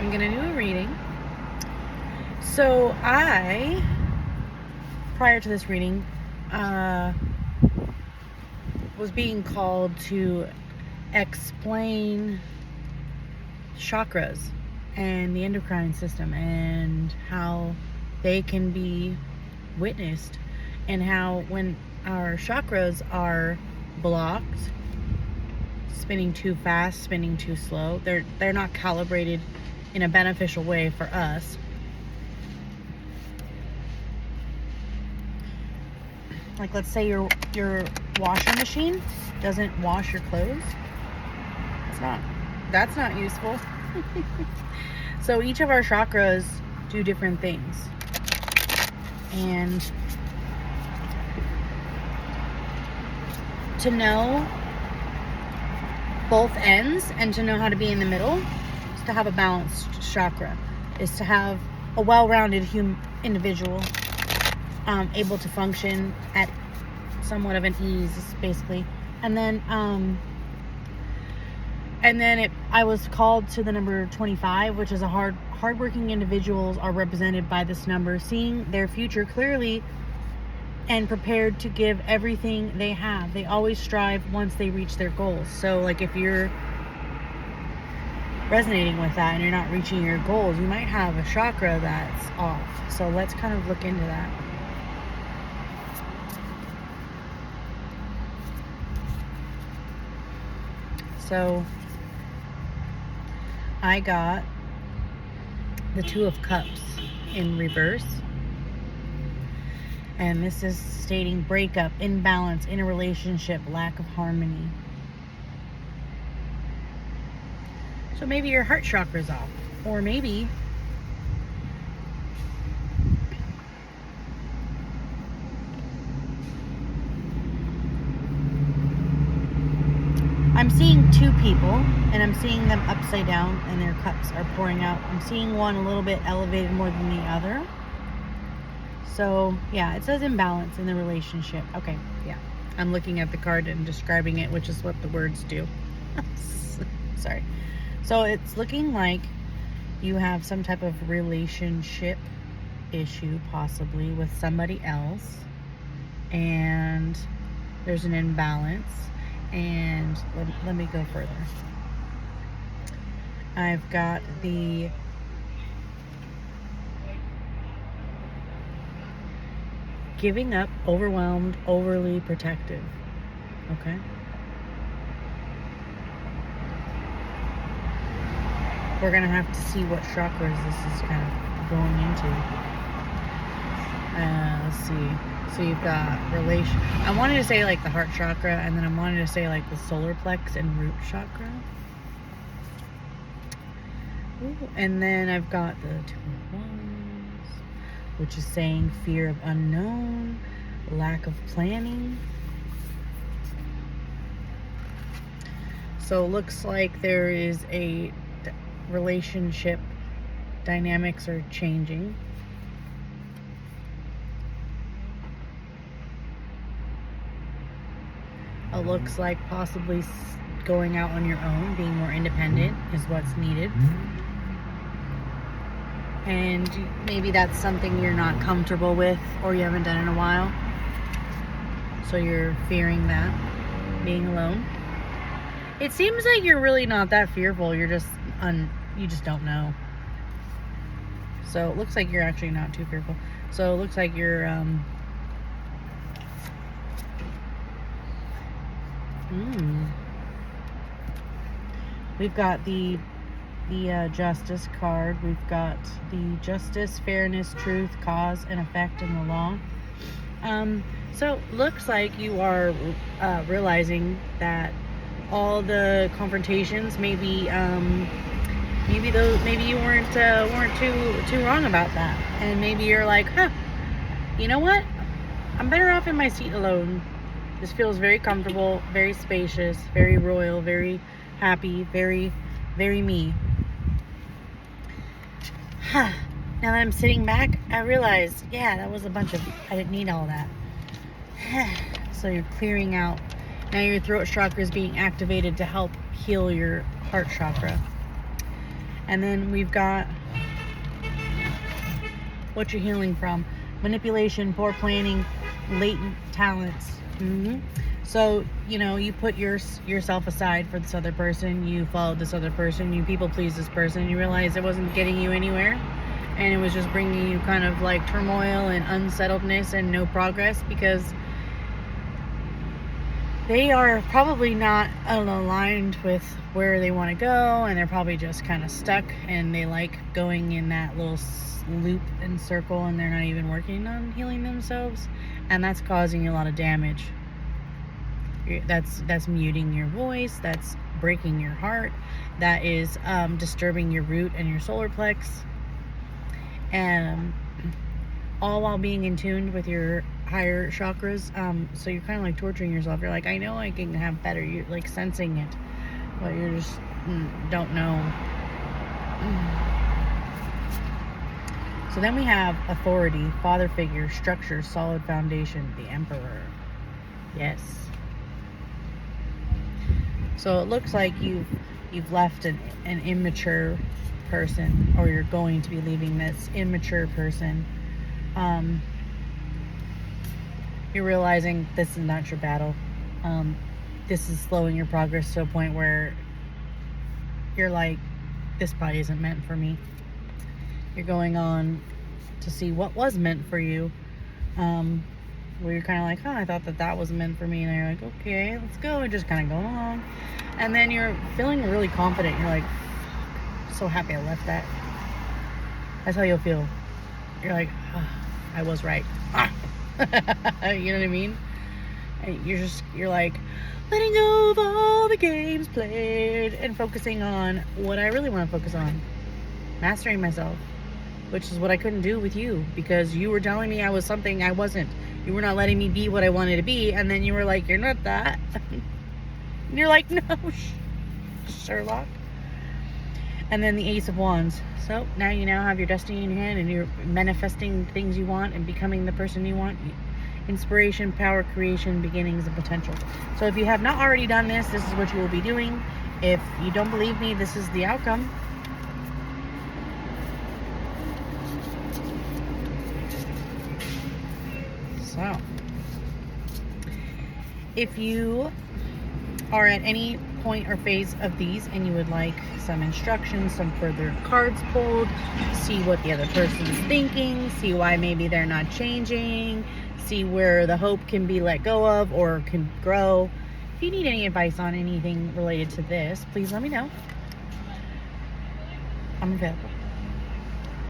I'm going to do a reading. So prior to this reading, was being called to explain chakras and the endocrine system and how they can be witnessed, and how when our chakras are blocked, spinning too fast, spinning too slow, they're not calibrated in a beneficial way for us. Like, let's say your washing machine doesn't wash your clothes. That's not useful. So each of our chakras do different things. And to know both ends and to know how to be in the middle is to have a balanced chakra, is to have a well-rounded individual, able to function at somewhat of an ease, basically. And then I was called to the number 25, which is a hardworking individuals are represented by this number, seeing their future clearly and prepared to give everything they have. They always strive once they reach their goals. So, like, if you're resonating with that and you're not reaching your goals, you might have a chakra that's off. So let's kind of look into that. So I got the Two of Cups in reverse. And this is stating breakup, imbalance in a relationship, lack of harmony. So maybe your heart chakra is off. Or maybe I'm seeing two people, and I'm seeing them upside down, and their cups are pouring out. I'm seeing one a little bit elevated more than the other. So, yeah, it says imbalance in the relationship. Okay, yeah. I'm looking at the card and describing it, which is what the words do. Sorry. So, it's looking like you have some type of relationship issue, possibly, with somebody else. And there's an imbalance. And let me go further. I've got the giving up, overwhelmed, overly protective. Okay. We're going to have to see what chakras this is kind of going into. Let's see. So you've got relation. I wanted to say like the heart chakra, and then I wanted to say like the solar plex and root chakra. Ooh, and then I've got the Two of Wands, which is saying fear of unknown, lack of planning. So it looks like there is a relationship dynamics are changing. It looks like possibly going out on your own, being more independent is what's needed. And maybe that's something you're not comfortable with or you haven't done in a while. So you're fearing that, being alone. It seems like you're really not that fearful. You're just, you just don't know. So it looks like you're actually not too fearful. So it looks like you're, we've got the Justice card. We've got the Justice, Fairness, Truth, Cause, and Effect in the Law. So looks like you are realizing that all the confrontations, maybe you weren't too wrong about that, and maybe you're like, you know what? I'm better off in my seat alone. This feels very comfortable, very spacious, very royal, very happy, very, very me. Now that I'm sitting back, I realize, yeah, that was I didn't need all that. So you're clearing out. Now your throat chakra is being activated to help heal your heart chakra. And then we've got what you're healing from: manipulation, poor planning, latent talents. So, you know, you put yourself aside for this other person, you followed this other person, you people pleased this person, you realize it wasn't getting you anywhere, and it was just bringing you kind of like turmoil and unsettledness and no progress, because they are probably not aligned with where they want to go, and they're probably just kind of stuck, and they like going in that little loop and circle, and they're not even working on healing themselves, and that's causing you a lot of damage. That's muting your voice, that's breaking your heart, that is disturbing your root and your solar plex, and all while being in tune with your higher chakras. So you're kind of like torturing yourself. You're like, I know I can have better. You're like sensing it, but you're just don't know. So then we have authority, father figure, structure, solid foundation, the emperor. Yes. So it looks like you've left an immature person, or you're going to be leaving this immature person. You're realizing this is not your battle. This is slowing your progress to a point where you're like, this probably isn't meant for me. You're going on to see what was meant for you. Where you're kind of like, I thought that was meant for me. And you're like, okay, let's go. And just kind of go along. And then you're feeling really confident. You're like, so happy I left that. That's how you'll feel. You're like, I was right. You know what I mean? And you're like, letting go of all the games played and focusing on what I really want to focus on. Mastering myself. Which is what I couldn't do with you, because you were telling me I was something I wasn't. You were not letting me be what I wanted to be, and then you were like, you're not that. And you're like, no, Sherlock. And then the Ace of Wands. So now you have your destiny in your hand, and you're manifesting things you want and becoming the person you want. Inspiration, power, creation, beginnings, and potential. So if you have not already done this, this is what you will be doing. If you don't believe me, this is the outcome. So, if you are at any point or phase of these and you would like some instructions, some further cards pulled, see what the other person's thinking, see why maybe they're not changing, see where the hope can be let go of or can grow. If you need any advice on anything related to this, please let me know. I'm available.